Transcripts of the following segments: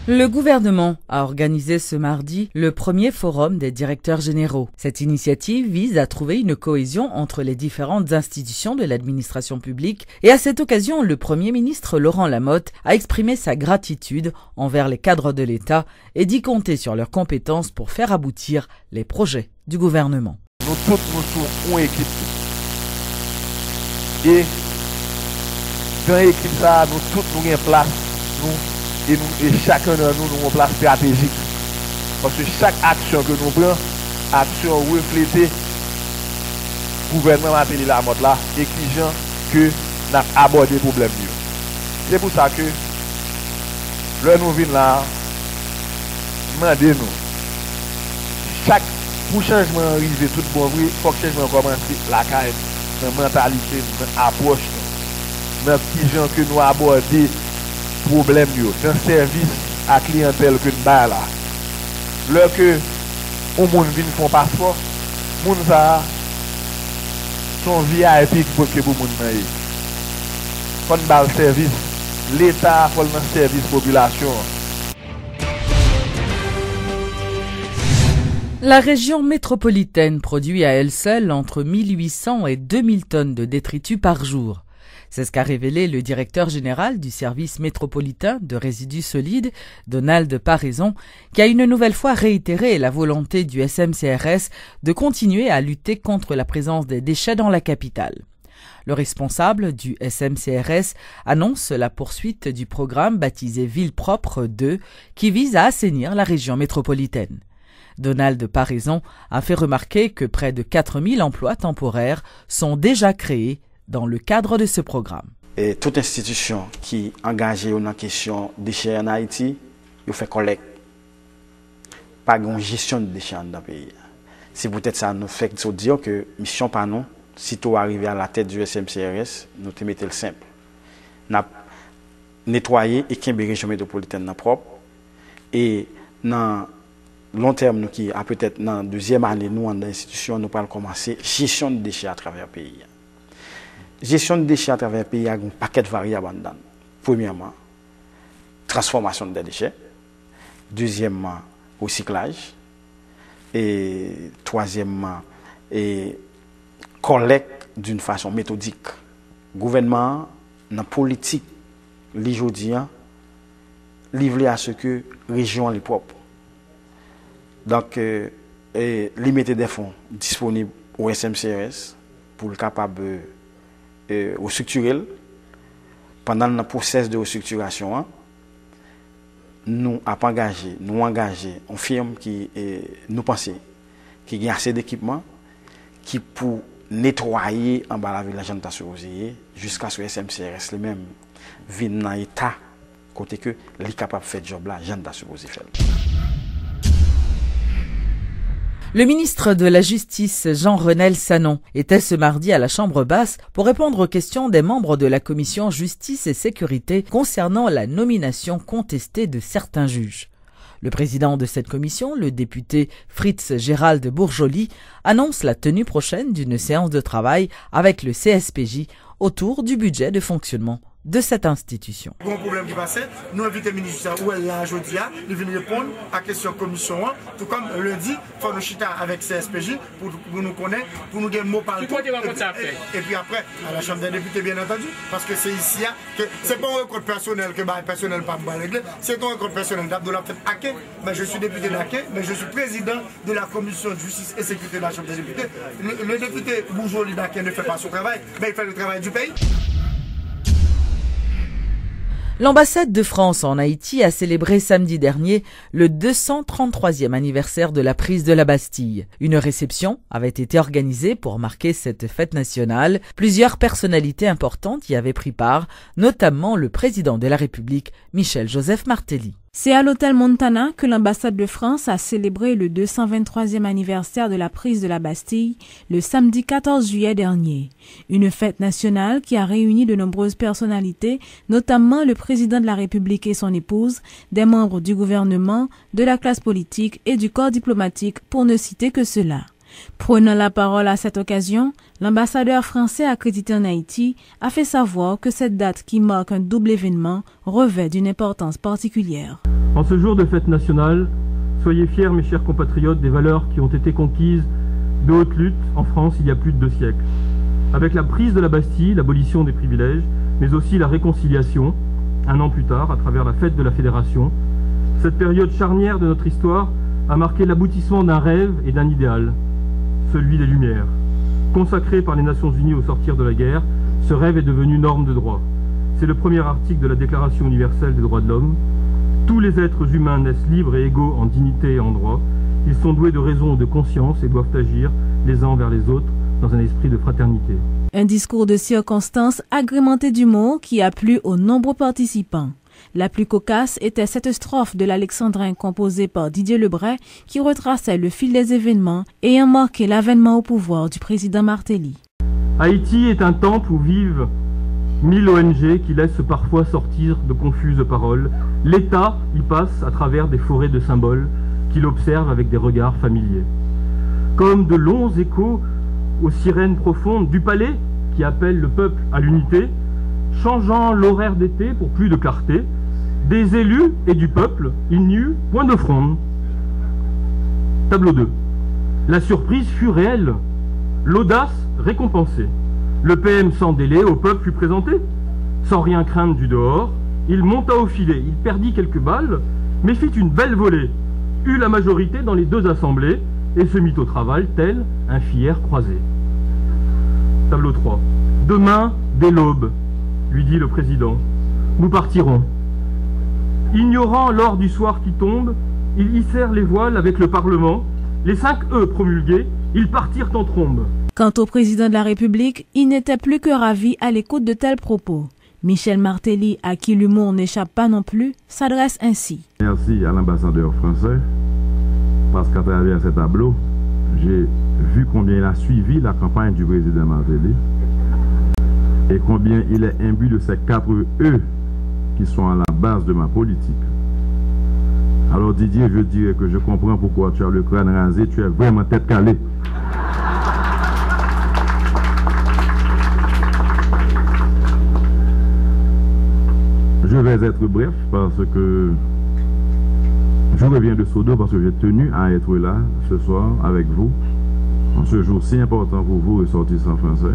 Le gouvernement a organisé ce mardi le premier forum des directeurs généraux. Cette initiative vise à trouver une cohésion entre les différentes institutions de l'administration publique et à cette occasion, le Premier ministre Laurent Lamotte a exprimé sa gratitude envers les cadres de l'État et dit compter sur leurs compétences pour faire aboutir les projets du gouvernement. Nous tous, nous sommes une équipe. Et dans l'équipe, nous tous, nous avons place. Et chacun de nous avons une place stratégique. Parce que chaque action que nous prenons, action reflétée, le gouvernement a appelé la mode là, exigeant que nous abordions les problèmes. C'est pour ça que, là nous venons là, demandez-nous, pour changement arriver tout bon bruit, il faut que le changement commence la caille, dans la mentalité, dans l'approche, dans les gens que nous abordons. Problème dans le service à clientèle que nous avons là. Lorsque les gens viennent faire passeport, les gens sont VIP pour que les gens aient. Quand nous avons le service, l'État fait le service population. La région métropolitaine produit à elle seule entre 1800 et 2000 tonnes de détritus par jour. C'est ce qu'a révélé le directeur général du service métropolitain de résidus solides, Donald Paraison, qui a une nouvelle fois réitéré la volonté du SMCRS de continuer à lutter contre la présence des déchets dans la capitale. Le responsable du SMCRS annonce la poursuite du programme baptisé Ville propre 2 qui vise à assainir la région métropolitaine. Donald Paraison a fait remarquer que près de 4000 emplois temporaires sont déjà créés dans le cadre de ce programme. Et toute institution qui est engagée dans la question des déchets en Haïti, il fait collecte. Pas de gestion de déchets dans le pays. C'est peut-être ça nous fait dire que mission par nous, si tu arrives à la tête du SMCRS, nous te mettons le simple. Nous nettoyer et qu'il y ait une région métropolitaine propre. Et dans long terme, nous qui peut-être dans la deuxième année, nous, dans l'institution, nous allons commencer gestion de déchets à travers le pays. Gestion de déchets à travers le pays a un paquet de variables dedans. Premièrement, transformation des déchets. Deuxièmement, recyclage. Et troisièmement, collecte d'une façon méthodique. Le gouvernement, dans la politique, aujourd'hui, livré à ce que la région est propre. Donc, limiter des fonds disponibles au SMCRS pour le capable restructurer. Pendant le processus de restructuration, nous avons engagé une firme qui nous pensons qui a assez d'équipements qui pour nettoyer en bas la ville de la Janta-sur-Rosier jusqu'à ce que SMCRS lui-même vienne dans l'état côté que les capable de faire ce job là Janta-sur-Rosier fait. Le ministre de la Justice, Jean-Renel Sanon, était ce mardi à la Chambre basse pour répondre aux questions des membres de la commission Justice et Sécurité concernant la nomination contestée de certains juges. Le président de cette commission, le député Fritz Gérald Bourjoli, annonce la tenue prochaine d'une séance de travail avec le CSPJ autour du budget de fonctionnement de cette institution. Bon problème qui passait, nous invitons le ministre où elle là aujourd'hui, il vient répondre à la question de la commission, tout comme lundi, il faut nous chiter avec CSPJ pour nous connaître, pour nous donner le mot par le temps. Et puis après, à la Chambre des députés, bien entendu, parce que c'est ici, ce n'est pas un record personnel que le personnel pas régler, c'est un record personnel d'Abdoulaye Haké, mais je suis député d'Haké, mais je suis président de la commission de justice et sécurité de la Chambre des députés. Le député Bourjoli d'Haké ne fait pas son travail, mais il fait le travail du pays. L'ambassade de France en Haïti a célébré samedi dernier le 233e anniversaire de la prise de la Bastille. Une réception avait été organisée pour marquer cette fête nationale. Plusieurs personnalités importantes y avaient pris part, notamment le président de la République, Michel-Joseph Martelly. C'est à l'hôtel Montana que l'ambassade de France a célébré le 223e anniversaire de la prise de la Bastille le samedi 14 juillet dernier. Une fête nationale qui a réuni de nombreuses personnalités, notamment le président de la République et son épouse, des membres du gouvernement, de la classe politique et du corps diplomatique, pour ne citer que cela. Prenant la parole à cette occasion, l'ambassadeur français accrédité en Haïti a fait savoir que cette date qui marque un double événement revêt d'une importance particulière. En ce jour de fête nationale, soyez fiers mes chers compatriotes des valeurs qui ont été conquises de haute lutte en France il y a plus de 2 siècles. Avec la prise de la Bastille, l'abolition des privilèges, mais aussi la réconciliation, un an plus tard, à travers la fête de la Fédération, cette période charnière de notre histoire a marqué l'aboutissement d'un rêve et d'un idéal, celui des Lumières. Consacré par les Nations Unies au sortir de la guerre, ce rêve est devenu norme de droit. C'est le premier article de la Déclaration universelle des droits de l'homme. Tous les êtres humains naissent libres et égaux en dignité et en droit. Ils sont doués de raison et de conscience et doivent agir les uns envers les autres dans un esprit de fraternité. Un discours de circonstance agrémenté d'humour qui a plu aux nombreux participants. La plus cocasse était cette strophe de l'Alexandrin composée par Didier Lebray qui retraçait le fil des événements ayant marqué l'avènement au pouvoir du président Martelly. Haïti est un temple où vivent 1000 ONG qui laissent parfois sortir de confuses paroles. L'État y passe à travers des forêts de symboles qu'il observe avec des regards familiers. Comme de longs échos aux sirènes profondes du palais qui appelle le peuple à l'unité, changeant l'horaire d'été pour plus de clarté, des élus et du peuple, il n'y eut point de fronde. Tableau 2. La surprise fut réelle, l'audace récompensée. Le PM sans délai au peuple fut présenté. Sans rien craindre du dehors, il monta au filet, il perdit quelques balles, mais fit une belle volée, eut la majorité dans les 2 assemblées, et se mit au travail tel un fier croisé. Tableau 3. Demain, dès l'aube, lui dit le président, nous partirons. Ignorant l'heure du soir qui tombe, ils hissèrent les voiles avec le Parlement. Les 5 E promulgués, ils partirent en trombe. Quant au président de la République, il n'était plus que ravi à l'écoute de tels propos. Michel Martelly, à qui l'humour n'échappe pas non plus, s'adresse ainsi. Merci à l'ambassadeur français, parce qu'à travers ce tableau, j'ai vu combien il a suivi la campagne du président Martelly et combien il est imbu de ces 4 E qui sont à la base de ma politique. Alors Didier, je dirais que je comprends pourquoi tu as le crâne rasé, tu es vraiment tête calée. Je vais être bref parce que je reviens de Sodo parce que j'ai tenu à être là ce soir avec vous, en ce jour si important pour vous, ressortissants français.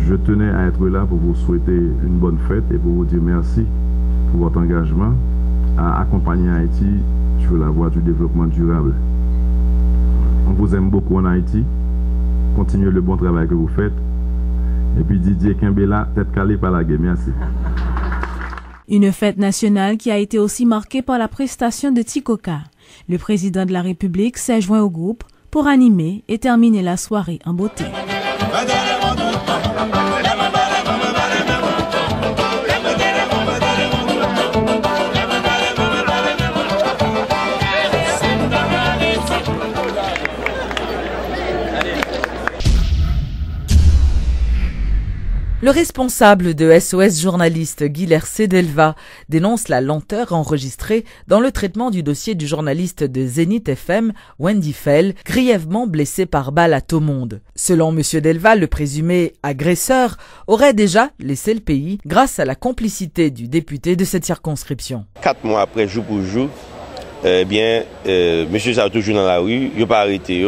Je tenais à être là pour vous souhaiter une bonne fête et pour vous dire merci pour votre engagement à accompagner Haïti sur la voie du développement durable. On vous aime beaucoup en Haïti. Continuez le bon travail que vous faites. Et puis Didier Kimbela, tête calée par la guerre. Merci. Une fête nationale qui a été aussi marquée par la prestation de Tikoka. Le président de la République s'est joint au groupe pour animer et terminer la soirée en beauté. Le responsable de SOS journaliste Guilher Sedelva dénonce la lenteur enregistrée dans le traitement du dossier du journaliste de Zénith FM, Wendy Fell, grièvement blessé par balle à Thomonde. Selon M. Delva, le présumé agresseur aurait déjà laissé le pays grâce à la complicité du député de cette circonscription. 4 mois après, jour pour jour, monsieur ça toujours dans la rue, il n'a pas arrêté.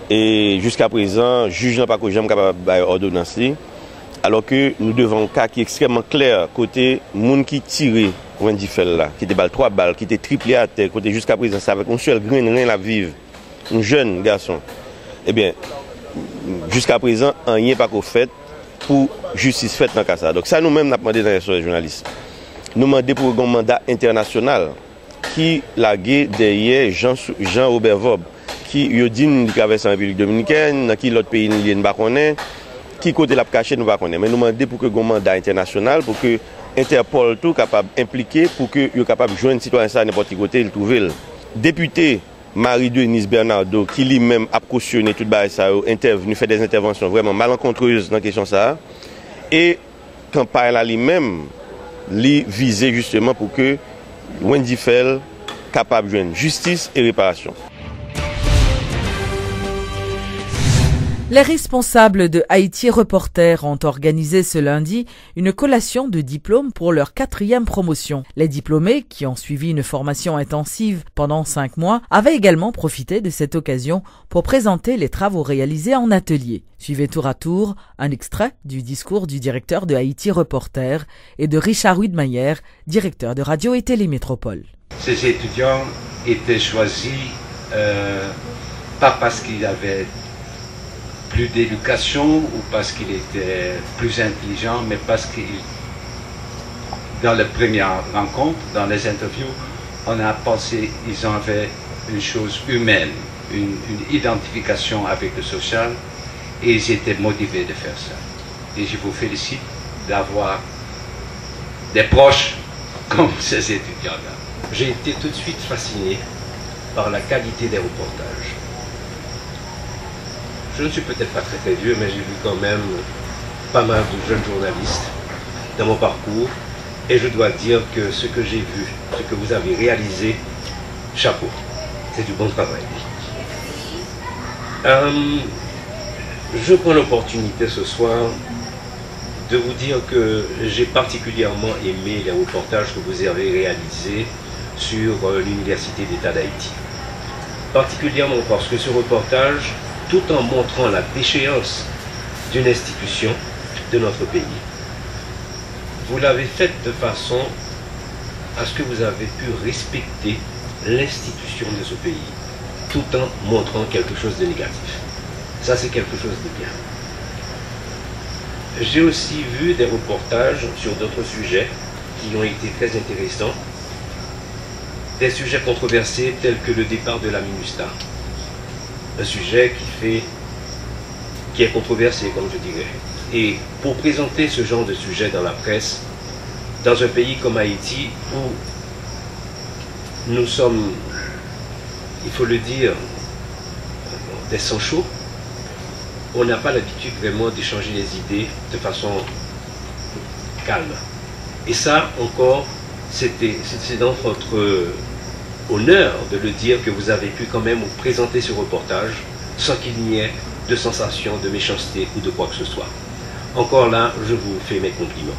Et jusqu'à présent, le juge n'a pas capable d'ordonnance. Alors que nous devons un cas qui est extrêmement clair, côté monde qui tirait Wendy Fell là, qui était 3 balles, qui était triplé à terre, côté jusqu'à présent, ça avec un seul grain de rien à vivre, un jeune garçon. Eh bien, jusqu'à présent, rien pas qu'au fait pour justice faite dans le cas ça. Donc ça nous-mêmes, nous avons demandé dans les journalistes. Nous demandons pour un mandat international qui l'a derrière Jean-Robert Vob, qui a dit qu'il traverse en République dominicaine, qui l'autre pays ne l'a pas connaît. Qui côté la caché nous va connaître, mais nous demandons pour que le mandat international, pour que Interpol tout capable impliqué, pour que soit capable de joindre citoyen ça n'importe côté il trouve. Député Marie-Denise Bernardo qui lui-même a cautionné tout le ça, intervenu fait des interventions vraiment malencontreuses dans la question ça, et campagne là lui-même lui visait justement pour que Wendy Fell capable de joindre justice et réparation. Les responsables de Haïti Reporter ont organisé ce lundi une collation de diplômes pour leur 4e promotion. Les diplômés, qui ont suivi une formation intensive pendant 5 mois, avaient également profité de cette occasion pour présenter les travaux réalisés en atelier. Suivez tour à tour un extrait du discours du directeur de Haïti Reporter et de Richard Widmayer, directeur de Radio et Télémétropole. Ces étudiants étaient choisis pas parce qu'ils avaient plus d'éducation ou parce qu'il était plus intelligent, mais parce que dans les premières rencontres, dans les interviews, on a pensé qu'ils avaient une chose humaine, une identification avec le social, et ils étaient motivés de faire ça. Et je vous félicite d'avoir des proches comme ces étudiants-là. J'ai été tout de suite fasciné par la qualité des reportages. Je ne suis peut-être pas très vieux, mais j'ai vu quand même pas mal de jeunes journalistes dans mon parcours. Et je dois dire que ce que j'ai vu, ce que vous avez réalisé, chapeau, c'est du bon travail. Je prends l'opportunité ce soir de vous dire que j'ai particulièrement aimé les reportages que vous avez réalisés sur l'Université d'État d'Haïti. Particulièrement parce que ce reportage, tout en montrant la déchéance d'une institution de notre pays, vous l'avez fait de façon à ce que vous avez pu respecter l'institution de ce pays, tout en montrant quelque chose de négatif. Ça, c'est quelque chose de bien. J'ai aussi vu des reportages sur d'autres sujets qui ont été très intéressants, des sujets controversés tels que le départ de la MINUSTAH. Un sujet qui est controversé, comme je dirais. Et pour présenter ce genre de sujet dans la presse, dans un pays comme Haïti, où nous sommes, il faut le dire, des sangs chauds, on n'a pas l'habitude vraiment d'échanger les idées de façon calme. Et ça, encore, c'est dans votre honneur de le dire que vous avez pu quand même vous présenter ce reportage sans qu'il n'y ait de sensation de méchanceté ou de quoi que ce soit. Encore là, je vous fais mes compliments.